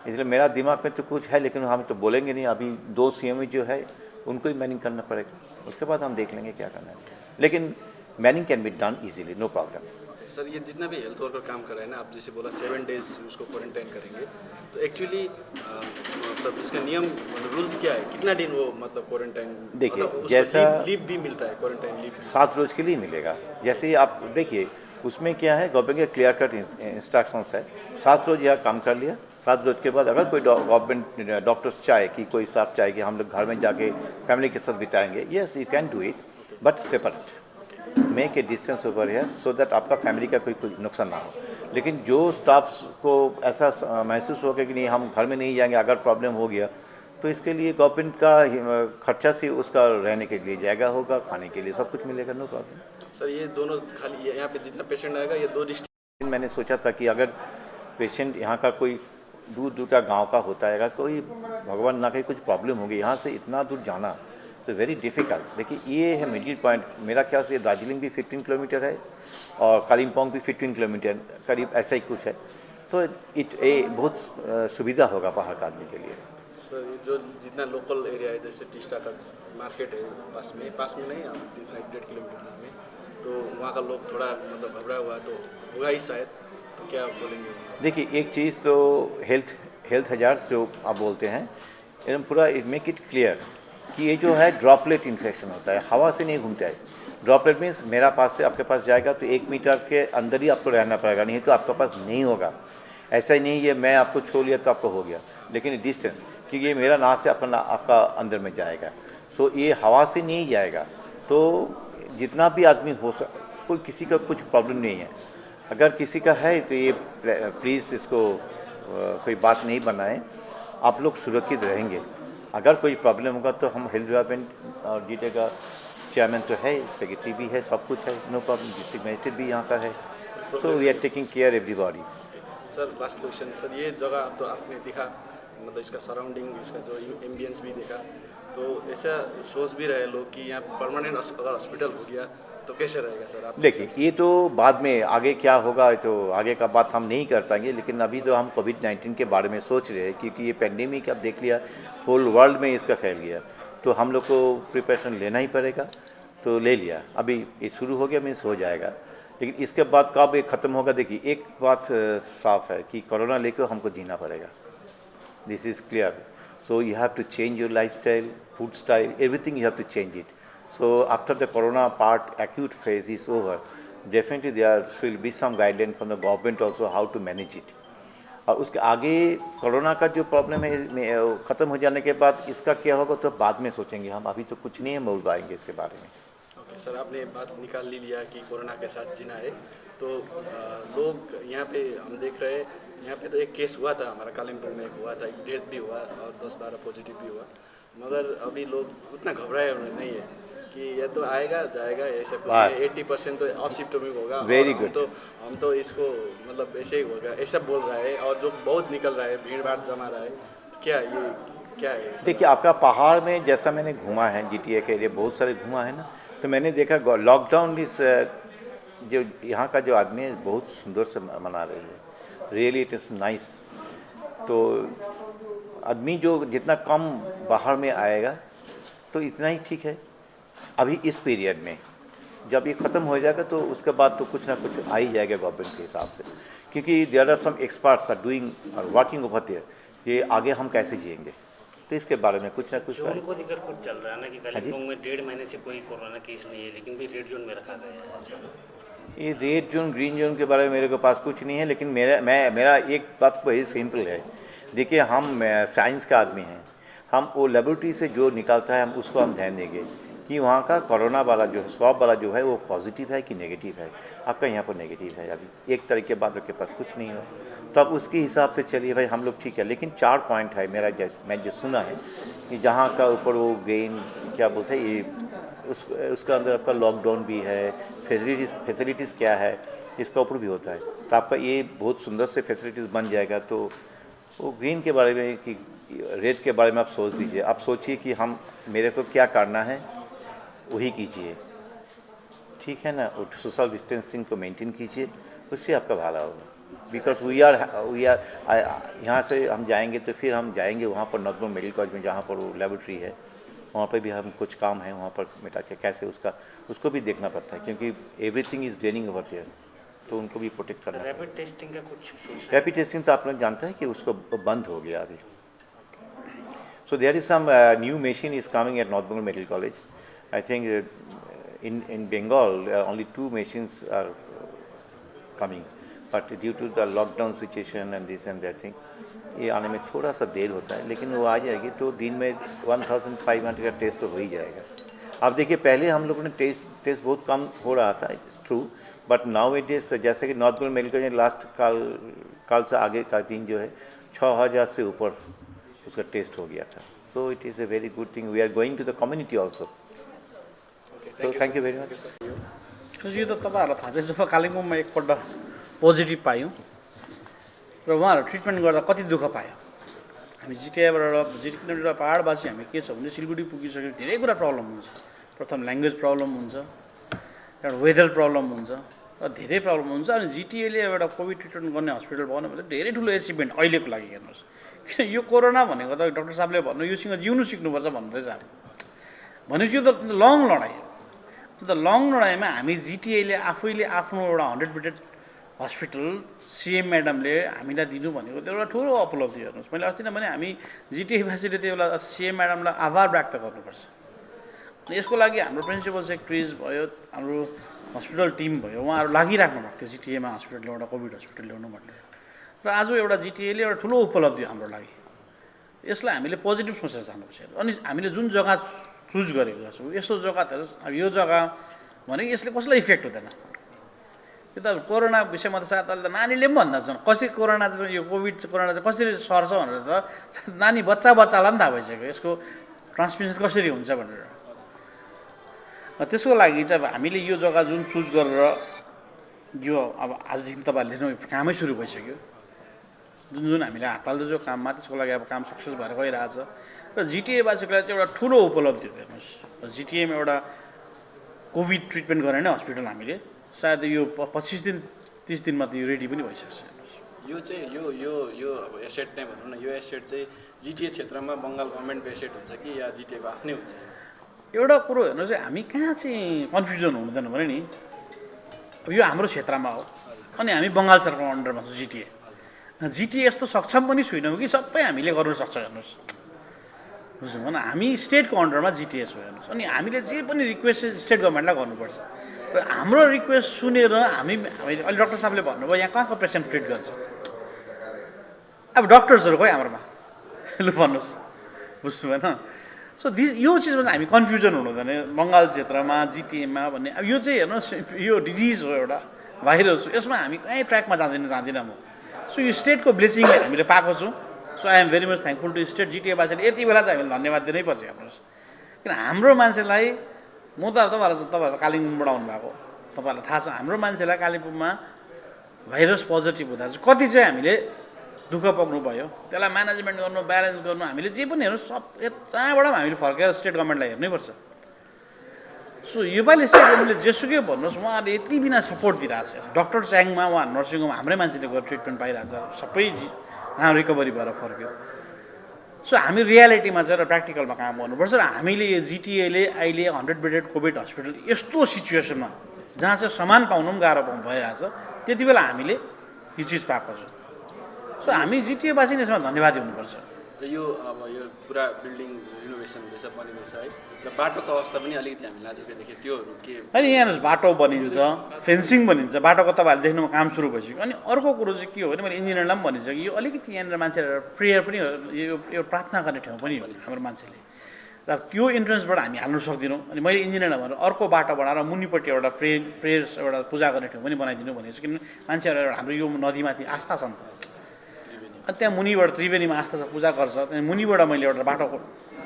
इसलिए मेरा दिमाग में तो कुछ है, लेकिन हम तो बोलेंगे नहीं। अभी 2 सीएमएच जो है उनको ही मैनिंग करना पड़ेगा, उसके बाद हम देख लेंगे क्या करना है, लेकिन manning can be done easily, no problem. Sir ये जितना भी हेल्थ वर्कर काम कर रहे हैं ना, आप जैसे बोला 7 डेज उसको क्वारंटाइन करेंगे, तो एक्चुअली मतलब इसका नियम, मतलब रूल्स क्या है, कितना दिन वो मतलब क्वारंटाइन? देखिए मतलब जैसा लीव भी मिलता है, क्वारंटाइन लीव 7 रोज के लिए मिलेगा। जैसे ही आप देखिए उसमें क्या है, गवर्नमेंट के क्लियर कट इंस्ट्रक्शंस है। 7 रोज यह काम कर लिया, 7 रोज के बाद अगर कोई गवर्नमेंट डॉक्टर्स चाहे कि कोई साहब चाहे कि हम लोग घर में जाके फैमिली के साथ बिताएंगे, yes you can do it, but separate, make a distance over here, so that आपका फैमिली का कोई नुकसान ना हो। लेकिन जो स्टाफ्स को ऐसा महसूस होगा कि नहीं हम घर में नहीं जाएंगे अगर प्रॉब्लम हो गया, तो इसके लिए गवर्नमेंट का खर्चा से उसका रहने के लिए जगह होगा, खाने के लिए सब कुछ मिलेगा, नो प्रॉब्लम। सर ये दोनों खाली यहाँ पे जितना पेशेंट आएगा ये 2 डिस्ट्रिक्ट? मैंने सोचा था कि अगर पेशेंट यहाँ का कोई दूर दूर का गांव का होता है, कोई भगवान ना कहीं कुछ प्रॉब्लम होगी, यहाँ से इतना दूर जाना तो वेरी डिफ़िकल्ट। देखिए ये है मिडिल पॉइंट। मेरा ख्याल से दार्जिलिंग भी 15 किलोमीटर है और कालिम्पोंग भी 15 किलोमीटर करीब ऐसा ही कुछ है, तो बहुत सुविधा होगा बाहर का आदमी के लिए। सर ये जो जितना लोकल एरिया है, जैसे टिस्टा का मार्केट है पास में नहीं, आप 1.5 किलोमीटर में, तो वहाँ का लोग थोड़ा मतलब घबरा हुआ तो होगा ही शायद, तो क्या बोलेंगे? देखिए एक चीज़ तो हेल्थ हजार्स जो आप बोलते हैं, एकदम पूरा मेक इट क्लियर कि ये जो है ड्रॉपलेट इन्फेक्शन होता है, हवा से नहीं घूमता है। ड्रॉपलेट मीन्स मेरा पास से आपके पास जाएगा तो 1 मीटर के अंदर ही आपको रहना पड़ेगा, नहीं तो आपके पास नहीं होगा। ऐसा ही नहीं है मैं आपको छू लिया तो आपको हो गया, लेकिन डिस्टेंस, क्योंकि ये मेरा नाक से आपका अंदर में जाएगा, सो ये हवा से नहीं जाएगा। तो जितना भी आदमी हो कोई किसी का कुछ प्रॉब्लम नहीं है। अगर किसी का है तो ये प्लीज़ इसको कोई बात नहीं बनाएं, आप लोग सुरक्षित रहेंगे। अगर कोई प्रॉब्लम होगा तो हम हेल्थ डिपार्टमेंट और जीटे का चेयरमैन तो है, सेक्रेटरी भी है, सब कुछ है, नो प्रॉब्लम। डिस्ट्रिक्ट मजिस्ट्रेट भी यहाँ का है, so we are taking care everybody. Sir last question, sir ये जगह तो आपने देखा, मतलब इसका सराउंडिंग, इसका जो एम्बियंस भी देखा, तो ऐसा सोच भी रहे लोग कि यहाँ परमानेंट अगर हॉस्पिटल हो गया तो कैसे रहेगा सर? आप देखिए ये तो बाद में आगे क्या होगा तो आगे का बात हम नहीं कर पाएंगे, लेकिन अभी तो हम कोविड-19 के बारे में सोच रहे हैं, क्योंकि ये पेंडेमिक अब देख लिया होल वर्ल्ड में इसका फैल गया, तो हम लोग को प्रिपरेशन लेना ही पड़ेगा। तो ले लिया, अभी ये शुरू हो गया मीन्स हो जाएगा, लेकिन इसके बाद कब ये ख़त्म होगा? देखिए एक बात साफ है कि कोरोना लेकर हमको जीना पड़ेगा, this is clear. So you have to change your lifestyle, food style, everything you have to change it. So after the corona part, acute phase is over, definitely there will be some guideline from the government also how to manage it. और उसके आगे कोरोना का जो प्रॉब्लम है ख़त्म हो जाने के बाद इसका क्या होगा तो बाद में सोचेंगे हम, अभी तो कुछ नहीं है बोल पाएंगे इसके बारे में। ओके सर, आपने बात निकाल ली लिया कि कोरोना के साथ जीना है, तो लोग यहाँ पे हम देख रहे हैं, यहाँ पे तो एक केस हुआ था हमारा कालिम्पोंग में, एक हुआ था, एक डेथ भी हुआ और 10-12 पॉजिटिव भी हुआ, मगर अभी लोग उतना घबराए नहीं है कि ये तो आएगा जाएगा, ऐसा कुछ 80% तो असिम्प्टोमिक होगा। Very good. तो हम तो इसको मतलब ऐसे ही होगा ऐसा बोल रहा है, और जो बहुत निकल रहा है, भीड़ भाड़ जमा रहा है, क्या ये क्या है ये? देखिए, आपका पहाड़ में जैसा मैंने घूमा है, GTA के एरिया बहुत सारे घूमा है ना, तो मैंने देखा लॉकडाउन इस जो यहाँ का जो आदमी है बहुत सुंदर से मना रही है, रियली इट इज़ नाइस। तो आदमी जो जितना कम बाहर में आएगा तो इतना ही ठीक है अभी इस पीरियड में। जब ये ख़त्म हो जाएगा तो उसके बाद तो कुछ ना कुछ आ ही जाएगा गवर्नमेंट के हिसाब से, क्योंकि there are some experts are doing और वर्किंग ओवर देयर, ये आगे हम कैसे जिएंगे, तो इसके बारे में कुछ ना कुछ जोन को लेकर कुछ चल रहा है ना कि कालिम्पोंग में 1.5 महीने से कोई कोरोना केस नहीं है, लेकिन भी रेड जोन में रखा गया है। ये रेड जोन ग्रीन जोन के बारे में मेरे को पास कुछ नहीं है, लेकिन मेरा एक बात वही सिंपल है। देखिए, हम साइंस का आदमी हैं, हम वो लेबोरेटरी से जो निकलता है हम उसको हम ध्यान देंगे कि वहाँ का कोरोना वाला जो है, स्वैब वाला जो है वो पॉजिटिव है कि नेगेटिव है। आपका यहाँ पर नेगेटिव है, अभी एक तारीख के बाद आपके पास कुछ नहीं हो, तो अब उसके हिसाब से चलिए भाई, हम लोग ठीक है। लेकिन 4 पॉइंट है मेरा, मैं जो सुना है कि जहाँ का ऊपर वो ग्रेन क्या बोलते हैं, ये उसका अंदर आपका लॉकडाउन भी है, फैसिलिटीज़ क्या है इसका ऊपर भी होता है। तो आपका ये बहुत सुंदर से फैसिलिटीज़ बन जाएगा। तो वो ग्रीन के बारे में कि रेड के बारे में आप सोच दीजिए, आप सोचिए कि हम मेरे को क्या करना है वही कीजिए, ठीक है ना। और सोशल डिस्टेंसिंग को मेंटेन कीजिए, उससे आपका भला होगा। बिकॉज वी आर यहाँ से हम जाएंगे तो फिर हम जाएंगे वहाँ पर नॉर्मल मेडिकल कॉलेज में जहाँ पर वो लेबोरेटरी है, वहाँ पर भी हम कुछ काम है वहाँ पर मिटा के कैसे उसको भी देखना पड़ता है, क्योंकि everything is draining over there, तो उनको भी प्रोटेक्ट करना है। रैपिड टेस्टिंग का कुछ रैपिड टेस्टिंग तो आप लोग जानते हैं कि उसको बंद हो गया अभी। So there is some new machine is coming at North Bengal medical college. I think in Bengal only 2 machines are coming, but due to the lockdown situation and this and that thing, ये आने में थोड़ा सा देर होता है, लेकिन वो आ जाएगी तो दिन में 1500 का टेस्ट तो हो ही जाएगा। अब देखिए, पहले हम लोगों ने टेस्ट बहुत कम हो रहा था, it's true, but now it is जैसे कि नॉर्थ बंगाल मेडिकल में लास्ट काल से आगे का दिन जो है 6000 से ऊपर उसका टेस्ट हो गया था। So it is a very good thing, we are going to the community also. So thank you very much. यो त तपाईँहरूलाई थाहा छ, जब कालिम्पोङमा एकपल्ट पोजिटिभ पायौँ र उहाँहरू ट्रिटमेन्ट गर्दा कति दुःख पायो। हामी जिटिएबाट पाहाडवासी हामी के छ भने सिलगढी पुगिसक्यो, धेरै कुरा प्रब्लम हुन्छ। प्रथम ल्याङ्ग्वेज प्रब्लम हुन्छ, एउटा वेदर प्रब्लम हुन्छ र धेरै प्रब्लम हुन्छ। अनि जिटिएले एउटा कोभिड ट्रिटमेन्ट गर्ने हस्पिटल बनायो भने धेरै ठुलो एचिभमेन्ट अहिलेको लागि। हेर्नुहोस्, किन यो कोरोना भनेको त डाक्टर साहबले भन्नु योसँग जिउनु सिक्नुपर्छ भन्नुहुँदैछ। भनेपछि यो त लङ लडाइँ हो। अन्त लङ लडाइँमा हामी जिटिएले आफैले आफ्नो एउटा 100 बेडेड हस्पिटल सिएम म्याडमले हामीलाई दिनु भनेको त्यो एउटा ठुलो उपलब्धि। हेर्नुहोस्, मैले अस्ति नै भने हामी जिटिएवासीले त्यो बेला सिएम म्याडमलाई आभार व्यक्त गर्नुपर्छ। यसको लागि हाम्रो प्रिन्सिपल सेक्रेटरिज भयो, हाम्रो हस्पिटल टिम भयो, उहाँहरू लागिराख्नु भएको थियो जिटिएमा हस्पिटल एउटा कोभिड हस्पिटल ल्याउनु भनेर। र आज एउटा जिटिएले एउटा ठुलो उपलब्धि हाम्रो लागि। यसलाई हामीले पोजिटिभ सोचेर जानुपर्छ। अनि हामीले जुन जग्गा चुज गरेको छौँ, यस्तो जग्गा त अब यो जग्गा भने यसले कसैलाई इफेक्ट हुँदैन। यो त कोरोना विषयमा त सायद अहिले त नानीले पनि भन्दा छन् कसरी कोरोना चाहिँ यो कोभिड कोरोना चाहिँ कसरी सर्छ भनेर त नानी बच्चालाई पनि थाहा भइसक्यो यसको ट्रान्समिसन कसरी हुन्छ भनेर। त्यसको लागि चाहिँ अब हामीले यो जग्गा जुन चुज गरेर यो अब आजदेखि तपाईँहरूले कामै सुरु भइसक्यो, जुन हामीले हात हाल्दै जो काममा, त्यसको लागि अब काम सक्सेस भएर गइरहेछ। र जिटिएवासीको लागि चाहिँ एउटा ठुलो उपलब्धि हो। हेर्नुहोस्, जिटिएमा एउटा कोभिड ट्रिटमेन्ट गर्ने नै हस्पिटल हामीले सायद यो 25 दिन 30 दिनमा त यो रेडी पनि भइसक्छ। यो चाहिँ यो अब एसेट नै भनौँ न, यो एसेट चाहिँ जिटिए क्षेत्रमा बङ्गाल गभर्मेन्टको एसेट हुन्छ कि या जिटिएको आफ्नै हुन्छ? एउटा कुरो हेर्नुहोस्, हामी कहाँ चाहिँ कन्फ्युजन हुँदैन भने नि, यो हाम्रो क्षेत्रमा हो अनि हामी बङ्गाल सरकारको अन्डरमा छौँ जिटिए। जिटिए यस्तो सक्षम पनि छैनौँ कि सबै हामीले गर्नु सक्छ। हेर्नुहोस्, बुझ्नु भएन, हामी स्टेटको अन्डरमा जिटिए छौँ। हेर्नुहोस्, अनि हामीले जे पनि रिक्वेस्ट स्टेट गभर्मेन्टलाई गर्नुपर्छ। र हाम्रो रिक्वेस्ट सुनेर अहिले डक्टर साहबले भन्नुभयो यहाँ कहाँको पेसेन्ट ट्रिट गर्छ, अब डक्टर्सहरू खोइ हाम्रोमा, लु भन्नुहोस्, बुझ्नु भएन। सो यो चिजमा चाहिँ हामी कन्फ्युजन हुनु हुँदैन बङ्गाल क्षेत्रमा जिटिएमा भन्ने। अब यो चाहिँ हेर्नुहोस्, यो डिजिज हो, एउटा भाइरस हो, यसमा हामी कहीँ ट्र्याकमा जाँदिनँ म। सो यो स्टेटको ब्लेसिङ हामीले पाएको छौँ। So I am very much thankful to state. जिटिएवासीले यति बेला चाहिँ हामीले धन्यवाद दिनै पर्छ। हेर्नुहोस्, किन हाम्रो मान्छेलाई, म त तपाईँहरू कालिम्पोङबाट आउनुभएको, तपाईँहरूलाई थाहा छ हाम्रो मान्छेलाई कालिम्पोङमा भाइरस पोजिटिभ हुँदा चाहिँ कति चाहिँ हामीले दुःख पाउनु भयो त्यसलाई म्यानेजमेन्ट गर्नु ब्यालेन्स गर्नु हामीले जे पनि हेर्नु सब जहाँबाट पनि हामीले फर्केर स्टेट गभर्मेन्टलाई हेर्नैपर्छ सो योपालि स्टेट गभर्मेन्टले जेसुकै भन्नुहोस् उहाँहरूले यति बिना सपोर्ट दिइरहेको छ डक्टर च्याङमा उहाँ नर्सिङ होम हाम्रै मान्छेले गएर ट्रिटमेन्ट पाइरहेको छ सबै राम्रो रिकभरी भएर फर्क्यो सो हामी रियालिटीमा चाहिँ र प्र्याक्टिकलमा काम गर्नुपर्छ र हामीले यो जिटिएले अहिले 100 बेडेड कोभिड हस्पिटल यस्तो सिचुएसनमा जहाँ चाहिँ सामान पाउनु पनि गाह्रो भइरहेछ त्यति बेला हामीले यो चिज पाएको छ सो हामी जिटिएवासी नै यसमा धन्यवादी हुनुपर्छ र यो अब यो पुरा बिल्डिङ रिनोभेसन हुँदैछ बनिँदैछ है र बाटोको अवस्था पनि अलिकति हामीले आजको देख्यौँ त्योहरू के अनि यहाँ हेर्नुहोस् बाटो बनिन्छ फेन्सिङ बनिन्छ बाटोको तपाईँहरूले देख्नुमा काम सुरु भइसक्यो अनि अर्को कुरो चाहिँ के हो भने मैले इन्जिनियरलाई पनि भनिसकेँ यो अलिकति यहाँनिर मान्छेहरू प्रेयर पनि यो प्रार्थना गर्ने ठाउँ पनि हो हाम्रो मान्छेले र त्यो इन्ट्रेन्सबाट हामी हाल्नु सक्दैनौँ अनि मैले इन्जिनियरलाई भनेर अर्को बाटो बनाएर मुनिपट्टि एउटा प्रेयर एउटा पूजा गर्ने ठाउँ पनि बनाइदिनु भनेको छु किनभने मान्छेहरू हाम्रो यो नदीमाथि आस्था छ नि अनि त्यहाँ मुनिबाट त्रिवेणीमा आस्था छ पूजा गर्छ त्यहाँ मुनिबाट मैले एउटा बाटोको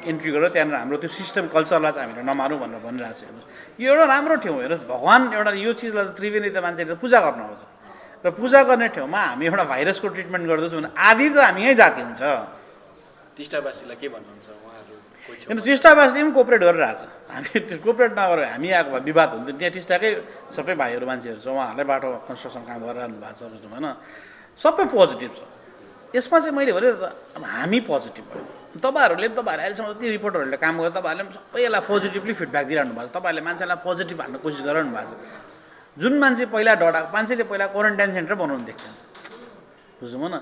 इन्ट्री गरेर त्यहाँनिर हाम्रो त्यो सिस्टम कल्चरलाई चाहिँ हामीले नमानौँ भनेर भनिरहेको छु हेर्नुहोस् यो एउटा राम्रो ठाउँ हेर्नुहोस् भगवान् एउटा यो चिजलाई त त्रिवेणी त मान्छेले पूजा गर्नु आउँछ र पूजा गर्ने ठाउँमा हामी एउटा भाइरसको ट्रिटमेन्ट गर्दैछौँ भने आधी त हामी यहीँ जाति हुन्छ टिस्टावासीलाई के भन्नुहुन्छ उहाँहरू किन टिस्टावासीले पनि कोअपरेट गरिरहेछ हामी कोअपरेट नगरेर हामी आएको भए विवाद हुन्थ्यो त्यहाँ टिस्टाकै सबै भाइहरू मान्छेहरू छ उहाँहरूले बाटो कन्स्ट्रक्सन काम गरिरहनु भएको छ बुझ्नु भएन सबै पोजिटिभ छ यसमा चाहिँ मैले भने अब हामी पोजिटिभ भयो तपाईँहरूले अहिलेसम्म जति रिपोर्टरहरूले काम गर्दा तपाईँहरूले पनि सबै यसलाई पोजिटिभली फिडब्याक दिइरहनु भएको छ तपाईँहरूले मान्छेलाई पोजिटिभ हाल्न कोसिस गरिरहनु भएको छ जुन मान्छे पहिला मान्छेले पहिला क्वारेन्टाइन सेन्टर बनाउनु देख्थ्यो बुझ्नु भएन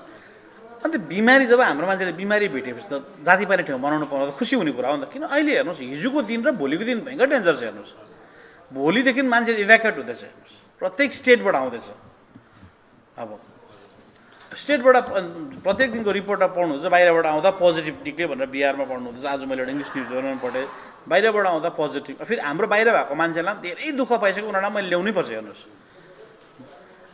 अन्त बिमारी जब हाम्रो मान्छेले बिमारी भेटेपछि त जाति पार्ने ठाउँ बनाउनु पाउँदा त खुसी हुने कुरा हो नि त किन अहिले हेर्नुहोस् हिजोको दिन र भोलिको दिन भयङ्कर डेन्जर छ हेर्नुहोस् भोलिदेखि मान्छे इभ्याकुएट हुँदैछ हेर्नुहोस् प्रत्येक स्टेटबाट आउँदैछ अब स्टेटबाट प्रत्येक दिनको रिपोर्टमा पढ्नुहुन्छ बाहिरबाट आउँदा पोजिटिभ निक्ल्यो भनेर बिहारमा पढ्नुहुँदैछ आज मैले एउटा इङ्ग्लिस न्युज पेपरमा पढेँ बाहिरबाट आउँदा पोजिटिभ फेरि हाम्रो बाहिर भएको मान्छेलाई धेरै दुःख पाइसक्यो उनीहरूलाई मैले ल्याउनै पर्छ हेर्नुहोस्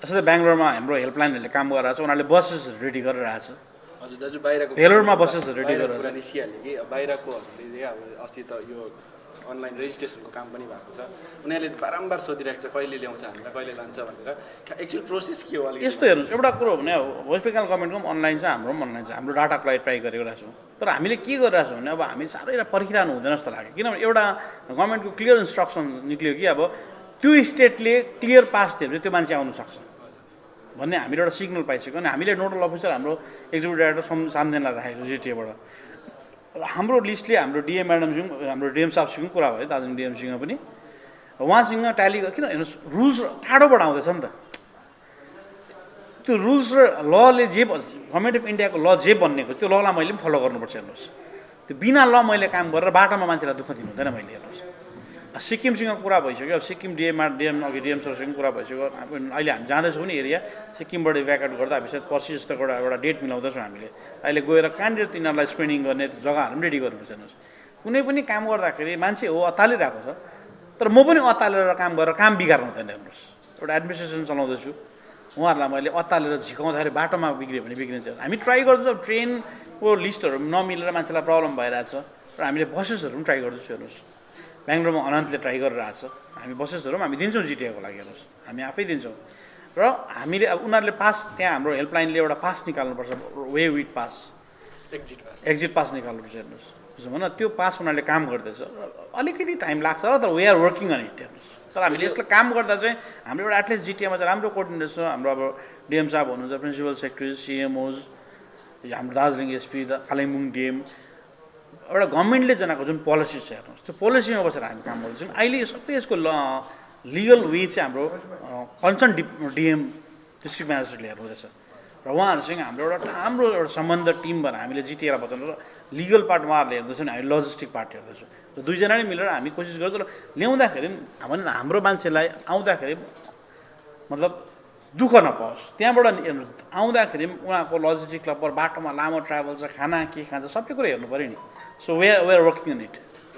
जस्तै बेङ्गलोरमा हाम्रो हेल्पलाइनहरूले काम गरिरहेको छ उनीहरूले बसेस रेडी गरिरहेछ हजुर दाजु बाहिरको भेलोरमा बसेस रेडी गरिरहेछ कुरा निस्किहाल्यो कि बाहिरकोहरूले अब अस्ति त यो अनलाइन रेजिस्ट्रेसनको काम पनि भएको छ उनीहरूले बारम्बार सोधिरहेको छ कहिले ल्याउँछ हामीलाई कहिले लान्छ भनेर एक्चुअल प्रोसेस के हो अलिकति यस्तो हेर्नुहोस् एउटा कुरो हो भने वेस्ट बेङ्गाल गभर्मेन्टको पनि अनलाइन छ हाम्रो पनि अनलाइन छ हाम्रो डाटाको लागि ट्राई गरिरहेको छौँ तर हामीले के गरिरहेको छौँ भने अब हामी साह्रै पर्खिरहनु हुँदैन जस्तो लाग्यो किनभने एउटा गभर्मेन्टको क्लियर इन्स्ट्रक्सन निक्ल्यो कि अब त्यो स्टेटले क्लियर पास दियो भने त्यो मान्छे आउनु सक्छ भन्ने हामीले एउटा सिग्नल पाइसक्यो अनि हामीले नोडल अफिसर हाम्रो एक्जिक्युटिभ डाइरेक्टर सामदेनलाई राखेको जिटिएबाट हाम्रो लिस्टले हाम्रो डिएम म्याडमसँग हाम्रो डिएम साहबसँग कुरा भयो दार्जिलिङ डिएमसँग पनि उहाँसँग ट्याली किन हेर्नुहोस् रुल्स टाढोबाट आउँदैछ नि त त्यो रुल्स र लले जे गभर्मेन्ट अफ इन्डियाको ल जे बनिएको त्यो ललाई मैले पनि फलो गर्नुपर्छ हेर्नुहोस् त्यो बिना ल मैले काम गरेर बाटोमा मान्छेलाई दुःख दिनु हुँदैन मैले हेर्नुहोस् सिक्किमसँग कुरा भइसक्यो अब सिक्किम अघि डिएम सरसँग कुरा भइसक्यो अहिले हामी जाँदैछौँ नि एरिया सिक्किमबाट इभ्याकुएट गर्दा हामी सायद पर्सि जस्तो एउटा डेट मिलाउँदैछौँ हामीले अहिले गएर कहाँनिर तिनीहरूलाई स्क्रिनिङ गर्ने जग्गाहरू पनि रेडी गर्नुपर्छ हेर्नुहोस् कुनै पनि काम गर्दाखेरि मान्छे हो अत्तालिरहेको छ तर म पनि अत्तालेर काम गरेर काम बिगार्नु हुँदैन हेर्नुहोस् एउटा एडमिनिस्ट्रेसन चलाउँदैछु उहाँहरूलाई मैले अत्तालेर झिकाउँदाखेरि बाटोमा बिग्रियो भने बिग्रिन्छ हामी ट्राई गर्दैछौँ ट्रेनको लिस्टहरू नमिलेर मान्छेलाई प्रब्लम भइरहेछ र हामीले बसेसहरू पनि ट्राई गर्दैछौँ हेर्नुहोस् बेङ्गलोरमा अनन्तले ट्राई गरिरहेछ हामी बसेसहरू पनि हामी दिन्छौँ जिटिएको लागि हेर्नुहोस् हामी आफै दिन्छौँ र हामीले अब उनीहरूले पास त्यहाँ हाम्रो हेल्पलाइनले एउटा पास निकाल्नुपर्छ way with pass exit pass निकाल्नुपर्छ हेर्नुहोस् बुझ्नु भएन त्यो पास उनीहरूले काम गर्दैछ अलिकति टाइम लाग्छ र तर we are working on it हेर्नुहोस् तर हामीले यसलाई काम गर्दा चाहिँ हाम्रो एउटा एटलिस्ट जिटिएमा चाहिँ राम्रो कोअर्डिनेटर छ हाम्रो अब डिएम साहब हुनुहुन्छ प्रिन्सिपल सेक्रेटरी सिएमओज हाम्रो दार्जिलिङ एसपी कालिम्पोङ डिएम एउटा गभर्मेन्टले जनाएको जुन पोलिसी छ हेर्नुहोस् त्यो पोलिसीमा बसेर हामी काम गर्दैछौँ अहिले सबै यसको लिगल वे चाहिँ हाम्रो कन्सर्न डिएम डिस्ट्रिक्ट म्याजिस्ट्रेटले हेर्नुहुँदैछ र उहाँहरूसँग हाम्रो एउटा राम्रो एउटा सम्बन्ध टिम भनेर हामीले जिटिएलाई बताउनु र लिगल पार्ट उहाँहरूले हेर्दैछौँ हामी लजिस्टिक पार्ट हेर्दैछौँ र दुईजना नै मिलेर हामी कोसिस गर्छौँ र ल्याउँदाखेरि हाम्रो मान्छेलाई आउँदाखेरि मतलब दुःख नपाओस् त्यहाँबाट आउँदाखेरि उहाँको लजिस्टिक क्लब बाटोमा लामो ट्राभल छ खाना के खान्छ सबै कुरा हेर्नु पऱ्यो नि so we are working on it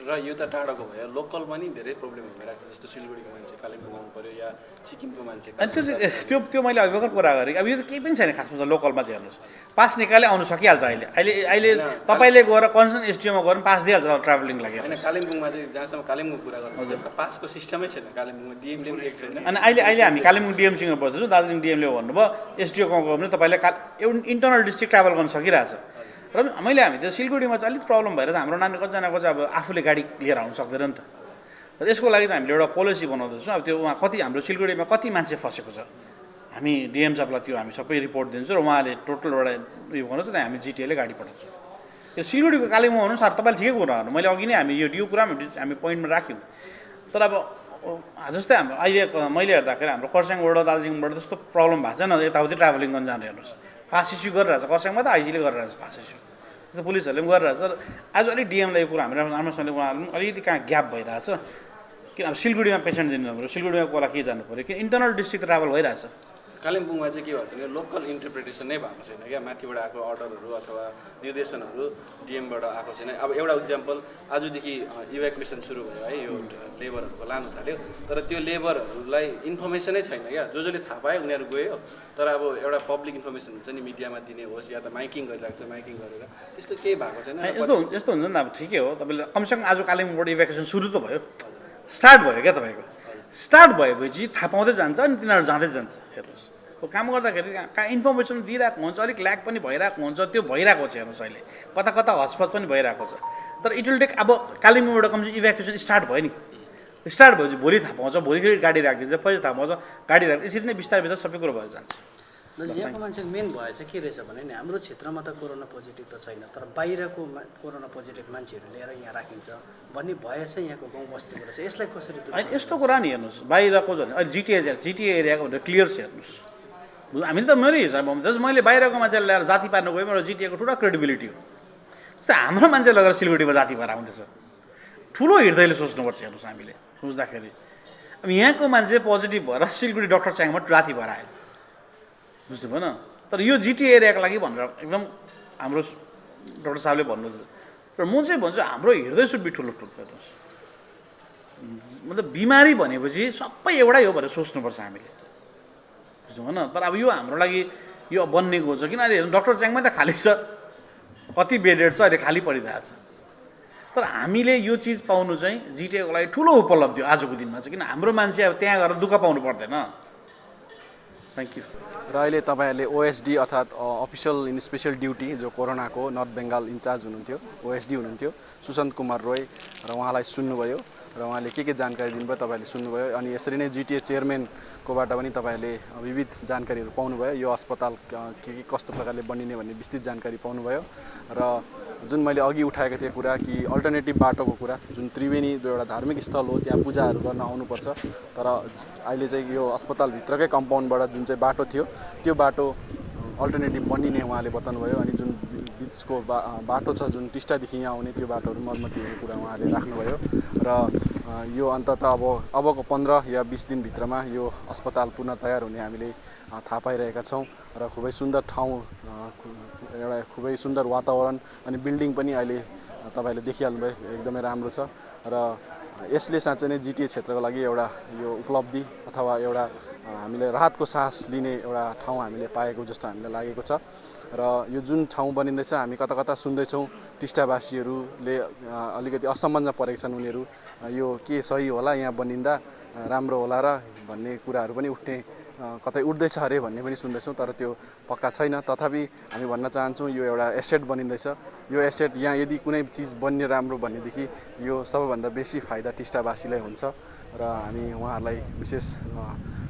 र यो त टाढाको भयो लोकल पनि धेरै प्रब्लम भइरहेको छ जस्तो सिलगढीको मान्छे कालिम्पोङ आउनु पऱ्यो या सिक्किमको मान्छे अनि त्यो मैले अघि भर्खर कुरा गरेँ अब यो त केही पनि छैन खासमा लोकलमा चाहिँ हेर्नुहोस् पास निकाले आउनु सकिहाल्छ अहिले तपाईँले गएर कन्सर्न एसटिओमा गएर पास दिइहाल्छ ट्राभलिङ लागि होइन कालिम्पोङमा चाहिँ जहाँसम्म कालिम्पोङको कुरा गर्नु पासको सिस्टमै छैन कालिम्पोङमा डिएमले पनि दिएको छैन अनि अहिले हामी कालिम्पोङ डिएमसँग पढ्दैछौँ दार्जिलिङ डिएमले भन्नुभयो एसटिओमा गयो भने तपाईँले एउटा इन्टरनल डिस्ट्रिक्ट ट्राभल गर्न सकिरहेछ र मैले हामी त्यो सिलगढीमा चाहिँ अलिक प्रब्लम भएर हाम्रो नानी कतिजनाको चाहिँ अब आफूले गाडी लिएर आउनु सक्दैन नि त र यसको लागि चाहिँ हामीले एउटा पोलिसी बनाउँदैछौँ अब त्यो उहाँ कति हाम्रो सिलगढीमा कति मान्छे फसेको छ हामी डिएम साहबलाई त्यो हामी सबै रिपोर्ट दिन्छौँ र उहाँले टोटल एउटा उयो गर्नुहुन्छ त्यहाँ हामी जिटिएले गाडी पठाउँछौँ त्यो सिलगढीको कालिम्पोङ अनुसार तपाईँले ठिकै कुरा गर्नु मैले अघि नै हामी यो कुरामा हामी पोइन्टमा राख्यौँ तर अब जस्तै हाम्रो अहिले मैले हेर्दाखेरि हाम्रो खरसाङबाट दार्जिलिङबाट त्यस्तो प्रब्लम भएको छैन यताउति ट्राभलिङ गर्न जानु हेर्नुहोस् पास इस्यु गरिरहेछ खरसाङमा त आइजीले गरिरहेछ पास इस्यु जस्तो पुलिसहरूले पनि गरिरहेछ तर आज अलिक डिएमलाई यो कुरा हामी राम्रोसँगले उहाँहरू पनि अलिकति कहाँ ग्याप भइरहेछ किन अब सिलगढीमा पेसेन्ट दिनु पऱ्यो सिलगढीमा कोला के जानु पऱ्यो किन इन्टरनल डिस्ट्रिक्ट ट्राभल भइरहेछ कालिम्पोङमा चाहिँ के भएको छैन लोकल इन्टरप्रिटेसन नै भएको छैन क्या माथिबाट आएको अर्डरहरू अथवा निर्देशनहरू डिएमबाट आएको छैन अब एउटा इक्जाम्पल आजदेखि इभ्याकुएसन सुरु भयो है यो लेबरहरूको लानु थाल्यो तर त्यो लेबरहरूलाई इन्फर्मेसनै छैन क्या जसले थाहा पायो उनीहरू गयो तर अब एउटा पब्लिक इन्फर्मेसन हुन्छ नि मिडियामा दिने होस् या त माइकिङ गरिरहेको छ माइकिङ गरेर त्यस्तो केही भएको छैन यस्तो हुन्छ नि अब ठिकै हो तपाईँले कमसेकम आज कालिम्पोङबाट इभ्याकुएसन सुरु त भयो स्टार्ट भयो क्या तपाईँको स्टार्ट भएपछि थाहा पाउँदै जान्छ अनि तिनीहरू जाँदै जान्छ हेर्नुहोस् काम गर्दाखेरि कहाँ इन्फर्मेसन दिइरहेको हुन्छ अलिक ल्याक पनि भइरहेको हुन्छ त्यो भइरहेको छ हेर्नुहोस् अहिले कता कता हस्पत पनि भइरहेको छ तर इट विल टेक अब कालिम्पोङबाट कमसेकम इभ्याकुएसन स्टार्ट भयो नि स्टार्ट भएपछि भोलि थाहा पाउँछ भोलि फेरि गाडी राखिदिन्छ पछि थाहा पाउँछ गाडी राख्छ यसरी नै बिस्तारै बिस्तारै सबै कुरो भएर जान्छ यहाँको मान्छेको मेन भए चाहिँ के रहेछ भने नि हाम्रो क्षेत्रमा त कोरोना पोजिटिभ त छैन तर बाहिरको कोरोना पोजिटिभ मान्छेहरू लिएर यहाँ राखिन्छ भन्ने भए चाहिँ यहाँको गाउँ बस्तीको रहेछ यसलाई कसरी होइन यस्तो कुरा नि हेर्नुहोस् बाहिरको झन् अहिले जिटिए एरियाको भनेर क्लियर छ हेर्नुहोस् हामीले त मेरो हिसाबमा जस्तो मैले बाहिरको मान्छेलाई ल्याएर जाति पार्नु गएँ मेरो जिटिएको ठुलो क्रेडिबिलिटी हो जस्तै हाम्रो मान्छे लगेर सिलगढीमा जाति भएर आउँदैछ ठुलो हृदयले सोच्नुपर्छ हेर्नुहोस् हामीले सोच्दाखेरि अब यहाँको मान्छे पोजिटिभ भएर सिलगढी डक्टर च्याङमा जाति भएर आयो बुझ्नु भएन तर यो जिटिए एरियाको लागि भनेर एकदम हाम्रो डक्टर साहबले भन्नु र म चाहिँ भन्छु हाम्रो हृदय सुड बी ठुलो हेर्नुहोस् मतलब बिमारी भनेपछि सबै एउटै हो भनेर सोच्नुपर्छ हामीले बुझ्नु भएन तर अब यो हाम्रो लागि यो बन्नेको छ किन अहिले डक्टर च्याङमा त खाली छ कति बेडेड छ अहिले खाली परिरहेछ तर हामीले यो चिज पाउनु चाहिँ जिटिएको लागि ठुलो उपलब्धि हो आजको दिनमा चाहिँ किन हाम्रो मान्छे अब त्यहाँ गएर दुःख पाउनु पर्दैन थ्याङ्क यू र अहिले तपाईँहरूले ओएसडी अर्थात् अफिसियल इन स्पेसल ड्युटी जो कोरोनाको नर्थ बेङ्गाल इन्चार्ज हुनुहुन्थ्यो ओएसडी हुनुहुन्थ्यो सुशान्त कुमार रोय र उहाँलाई सुन्नुभयो र उहाँले के जानकारी दिनुभयो तपाईँहरूले सुन्नुभयो अनि यसरी नै जिटिए चेयरम्यानकोबाट पनि तपाईँहरूले विविध जानकारीहरू पाउनुभयो यो अस्पताल के कस्तो प्रकारले बनिने भन्ने विस्तृत जानकारी पाउनुभयो र जुन मैले अघि उठाएको थिएँ कुरा कि अल्टरनेटिभ बाटोको कुरा जुन त्रिवेणी जो एउटा धार्मिक स्थल हो त्यहाँ पूजाहरू गर्न आउनुपर्छ तर अहिले चाहिँ यो अस्पतालभित्रकै कम्पाउन्डबाट जुन चाहिँ बाटो थियो त्यो बाटो अल्टरनेटिभ बनिने उहाँले बताउनुभयो अनि जुन बिचको बाटो छ जुन टिस्टादेखि यहाँ आउने त्यो बाटोहरू मर्मती हुने कुरा उहाँले राख्नुभयो र यो अन्ततः अबको 15 या 20 दिनभित्रमा यो अस्पताल पुनः तयार हुने हामीले थाहा पाइरहेका छौँ र खुबै सुन्दर ठाउँ एउटा खुबै सुन्दर वातावरण अनि बिल्डिङ पनि अहिले तपाईँले देखिहाल्नुभयो एकदमै राम्रो छ र यसले साँच्चै नै जिटिए क्षेत्रको लागि एउटा यो उपलब्धि अथवा एउटा हामीले राहतको सास लिने एउटा ठाउँ हामीले पाएको जस्तो हामीलाई लागेको छ र यो जुन ठाउँ बनिँदैछ हामी कता कता सुन्दैछौँ टिस्टावासीहरूले अलिकति असमन्जमा परेका छन् उनीहरू यो के सही होला यहाँ बनिँदा राम्रो होला र भन्ने कुराहरू पनि उठ्ने कतै उठ्दैछ अरे भन्ने पनि सुन्दैछौँ तर त्यो पक्का छैन तथापि हामी भन्न चाहन्छौँ यो एउटा एसेट बनिँदैछ यो एसेट यहाँ यदि कुनै चिज बन्ने राम्रो भनेदेखि यो सबैभन्दा बेसी फाइदा टिस्टावासीलाई हुन्छ र हामी उहाँहरूलाई विशेष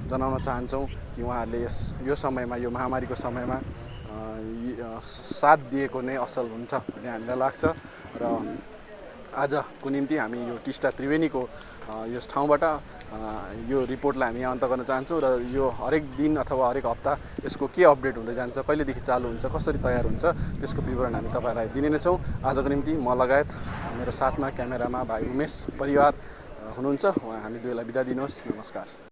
जनाउन चाहन्छौँ कि उहाँहरूले यो समयमा यो महामारीको समयमा साथ दिएको नै असल हुन्छ भन्ने हामीलाई लाग्छ र आजको निम्ति हामी यो टिस्टा त्रिवेणीको यस ठाउँबाट यो रिपोर्टलाई हामी यहाँ अन्त गर्न चाहन्छौँ र यो हरेक दिन अथवा हरेक हप्ता यसको के अपडेट हुँदै जान्छ कहिलेदेखि चालु हुन्छ कसरी तयार हुन्छ त्यसको विवरण हामी तपाईँलाई दिने नै छौँ आजको निम्ति म लगायत मेरो साथमा क्यामेरामा भाइ उमेश परिवार हुनुहुन्छ हामी दुवैलाई बिदा दिनुहोस् नमस्कार।